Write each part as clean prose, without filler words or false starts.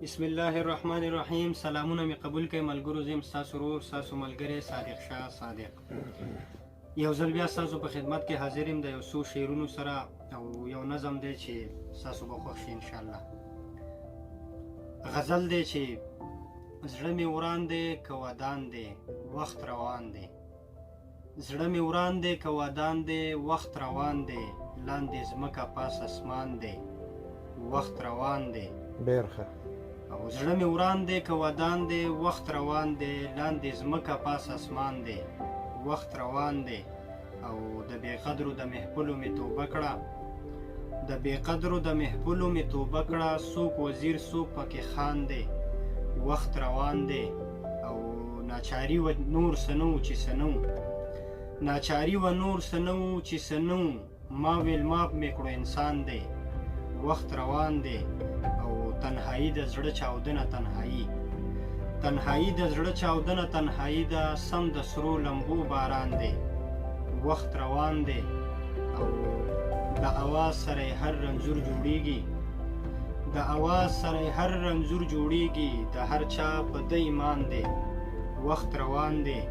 بسم الله الرحمن الرحیم. سلامونه می قبول کړئ ملګرو. زم ستاسو ورور ستاسو ملګری صادق شاه صادق یو ځل بیا ستاسو په خدمت کې حاضر یم د یو څو شعرونو سره او یو نظم دی چې ستاسو به خوښ شي انشاءالله. غزل دی چې زړه مې وران دی که ودان دی وخت روان دی، زړه مې وران دی که ودان دی وخت روان دی، لاندې ځمکه پاس اسمان دی وخت روان دی. بیرخه او زړه مې وران دی که ودان دی وخت روان دی، لاندې ځمکه پاس اسمان دی وخت روان دی. او د بې قدرو د محفلو مې توبه کړه، د بې قدرو د محفلو مې توبه کړه، څوک وزیر څوک پکې خان دی وخت روان دی. او ناچاري و نور سنو چې سنو، ناچاري و نور سنو چې سنو، ما ویل ماپ مې کړو انسان دی وخت روان دی. او تنهایی د زړه چاودنه تنهایی، تنهایی د زړه چاودنه تنهایی ده، سم د سرو لمبو باران دی وخت روان دی. او د اواز سره هر رنځور جوړیږي، د اواز سره هر رنځور جوړیږي، د هر چا په د ایمان دی وخت روان دی.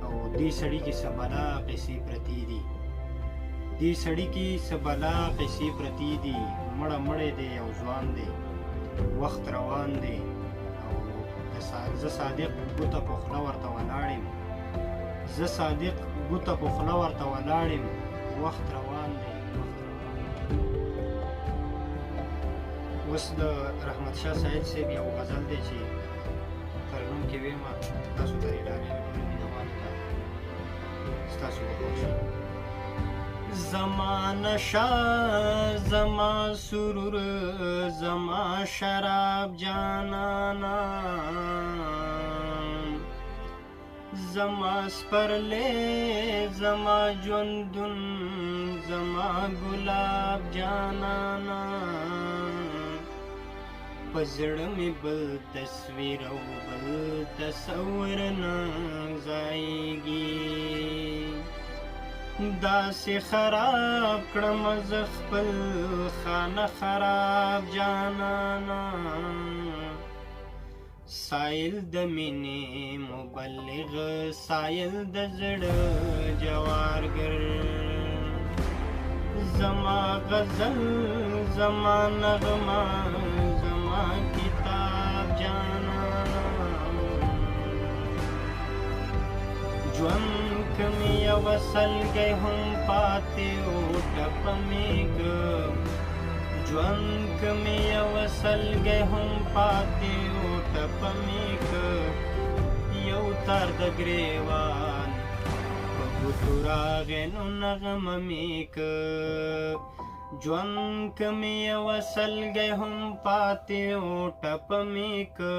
او دې سړي کې څه بلا قصې پرتې دي، دې سړي کې څه بلا قصې پرتې دي، مړه مړی دی او ځوان دی وخت روان دی. او زه صادق ګوته په خوله ورته ولاړ یم، زه صادق ګوته په خوله ورته ولاړ یم وخت روان دی. اوس د رحمت شاه صاحب صاحب یو غزل دی چې ترنم کې ویمه تاسو ته یې ډالۍ مینوالو ته ستاسو به خوښ شي. زما نشه زما سرور زما شراب جانانا، زما سپرلی زما ژوندون زما ګلاب جانانا، په زړه مې بل تصویر او بل تصور نه ځایږي، داسې خراب کړم زه خپل خانه خراب جانانا، سایل د مینې مبلغ سایل د زړه جوارګر، زما غزل زما نغمه زما کتاب جانانا، ژوند کمی یو سلګی هم پاتې او ټپه مې که، ژوند کمی یو سلګی هم پاتې او ټپه مې که، یو تار د ګریوان په ګوتو راغی نو نغمه مې که، ژوند کمی یو سلګی هم پاتې او ټپه مې که،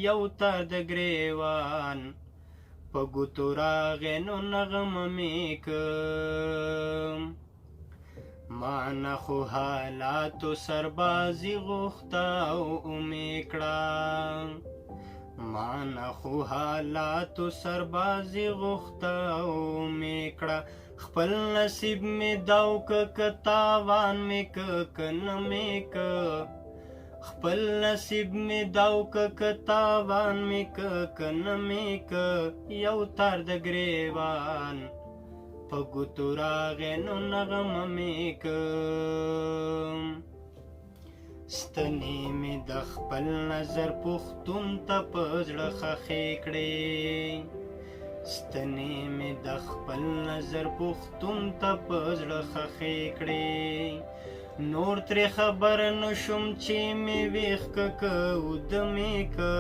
یو تار د ګریوان په ګوتو راغی نو نغمه مې که. ما نه خو حالاتو سربازي غوښته او امې کړه، ما نه خو حالاتو سربازي غوښته او امې کړه، خپل نصیب مې داو که تاوان مې که نه مې که، خپل نصیب مې داو که تاوان مې که نه مې که، یو تار د ګریوان په ګوتو راغی نو نغمه مې که، ستنې مې د خپل نظر پښتون ته په زړه ښخې کړې، ستنې مې د خپل نظر پښتون ته په زړه ښخې کړې، نور ترې خبر نشم چې مې ویښ که اوده مې که،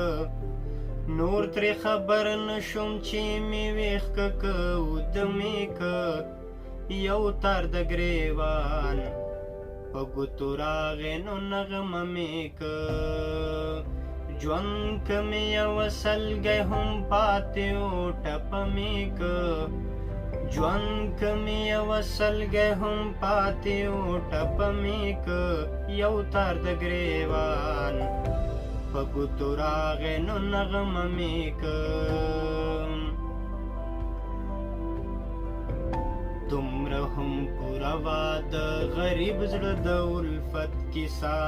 نور ترې خبر نشم چې مې ویښ که اوده مې که، یو تار د ګریوان په ګوتو راغی نو نغمه مې که، ژوند که مې یو سلګی هم پاتې او ټپه مې که، ژوند که مې یو سلګی هم پاتې او ټپه مې که، یو تار د ګریوان په ګوتو راغی نو نغمه مې که، دومره هم پوره وه د غریب زړه د الفت کیسه،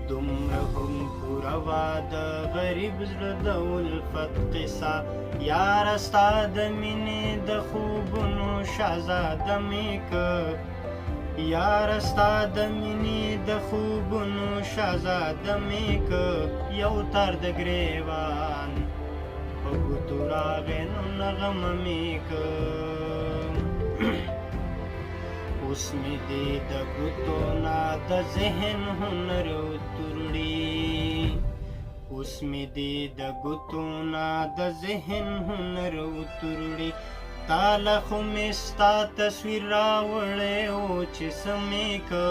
دومره هم پوره وه د غریب زړه د الفت قصه یاره ستا د مینې د خوبونو شهزاده مې که یاره ستا د مینې د خوبونو شهزاده مې که یو تر د ګریوان په ګوتو راغی نو نغمه مې که اوس مې دې د ګوتو نه د ذهن هنر وتوړي اوس مې دې د ګوتو نه د ذهن هنر وتوړي تاله خو مې ستا تصویر راوړی و چې څه مې که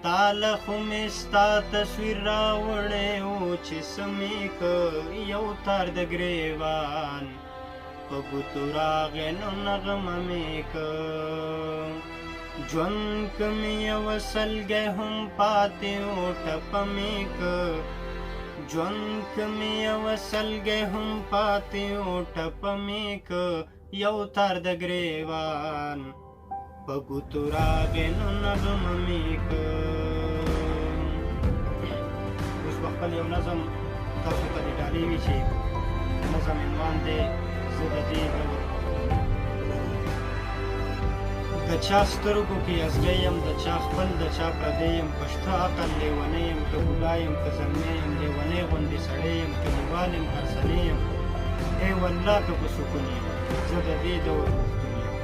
تاله خو مې ستا تصویر راوړی و چې څه مې که یو تار د ګریوان په ګوتو راغی نو نغمه مې که ژوند که مې یوه سلګی هم پاتې و ټپه مې که ژوند که مې یوه سلګی هم پاتې و ټپه مې که یو تار د ګریوان په ګوتو راغی نو نغمه مې که اوس به خپل یو نظم تاسو ته دې ډالۍ وي چې نظم عنوان دی زه د دې د چا سترګو کې ازګی یم د چا خپل د چا پردی یم پشته عقل لیونی یم که ګولا یم که زلمی یم لیونی غوندې سړی یم که دیوال یم هرسنی یم ای والله که په سکون یم زه د دې دور پښتون یم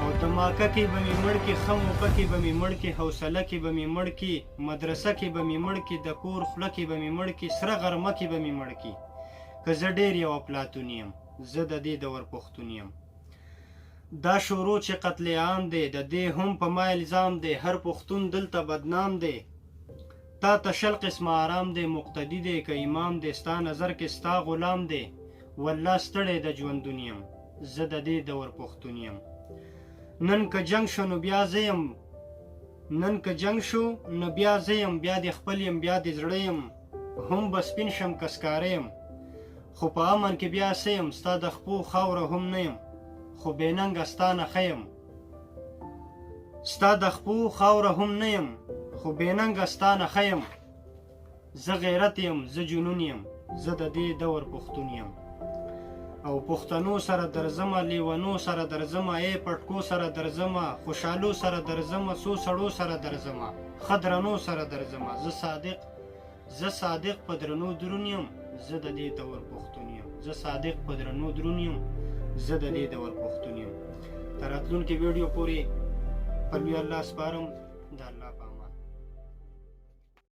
او دماکه کې به مې مړ کي ښه موقع کې به مې مړ کي حوصله کې به مې مړ کي مدرسه کې به مې مړ کي د کور خوله کې به مې مړ کي سره غرمه کې به مې مړ کي که زه ډېر یو افلاطون یم زه د دې دور پښتون یم دا شروع چې قتل عام دی د دې هم په ما الزام دی هر پښتون دلته بدنام دی تا ته شل قسمه آرام دی مقتدي دی که امام دی ستا نظر کې ستا غلام دی والله ستړی د ژوندون یم زه د دې دور پښتون یم نن که جنگ شو نو بیا زه یم نن که جنگ شو نو بیا زه یم بیا دې خپل یم بیا دې زړه یم هم به سپین شم که سکاره یم خو په امن کې بیا څه یم ستا د خپو خاوره هم نه یم خو بېننګه ستا نه ښه یم ستا د خپو خاوره هم نه یم خو بېننګه ستا نه ښه یم زه غیرت یم زه جنون یم زه د دې دور پښتون یم او پښتنو سره درځمه لیونو سره درځمه ای پټکو سره درځمه خوشحالو سره درځمه څو سړو سره درځمه ښه درنو سره درځمه زه صادق په درنو درون یم زه د دې دور پښتون یم زه صادق په درنو درون یم زه د دې دور پښتون یم تر راتلونکي ویډیو پورې په لوی الله سپارم د الله په امان